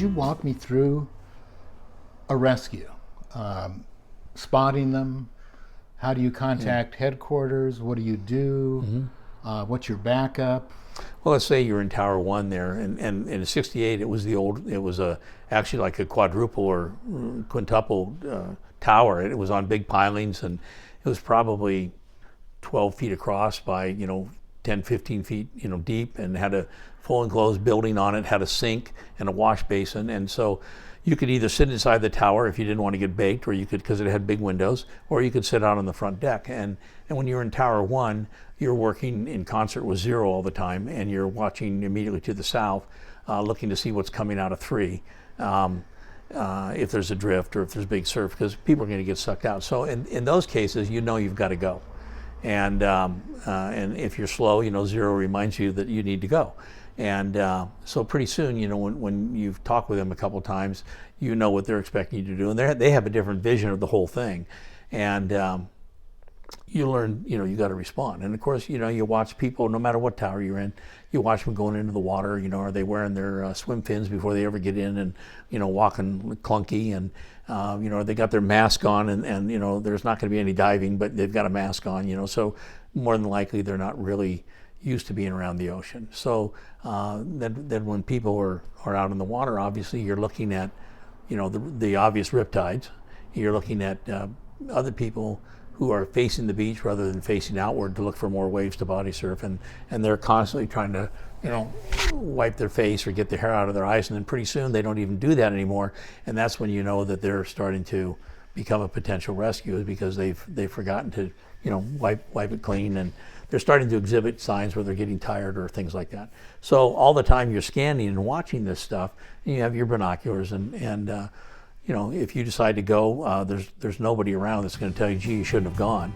you walk me through a rescue? Spotting them? How do you contact headquarters? What do you do? What's your backup? Well, let's say you're in Tower 1 there, and in '68 it was actually like a quadruple or quintuple tower. It was on big pilings, and it was probably 12 feet across by 10, 15 feet deep, and had a full enclosed building on it, had a sink and a wash basin, and so you could either sit inside the tower if you didn't want to get baked, or you could, because it had big windows, or you could sit out on the front deck. And when you're in Tower 1, you're working in concert with 0 all the time, and you're watching immediately to the south, looking to see what's coming out of 3, if there's a drift or if there's big surf, because people are going to get sucked out. So in those cases, you've got to go. And if you're slow, 0 reminds you that you need to go. And so pretty soon, when you've talked with them a couple times, you know what they're expecting you to do. And they have a different vision of the whole thing. And you learn, you got to respond. And of course, you watch people, no matter what tower you're in, you watch them going into the water. Are they wearing their swim fins before they ever get in, and, walking clunky, and, they got their mask on, and there's not going to be any diving, but they've got a mask on, so more than likely they're not really used to being around the ocean. So then when people are out in the water, obviously you're looking at, the obvious riptides. You're looking at other people who are facing the beach rather than facing outward to look for more waves to body surf, and they're constantly trying to wipe their face or get the hair out of their eyes, and then pretty soon they don't even do that anymore, and that's when you know that they're starting to become a potential rescue, because they've forgotten to wipe it clean, and they're starting to exhibit signs where they're getting tired or things like that. So all the time you're scanning and watching this stuff, and you have your binoculars, and if you decide to go, there's nobody around that's going to tell you, gee, you shouldn't have gone.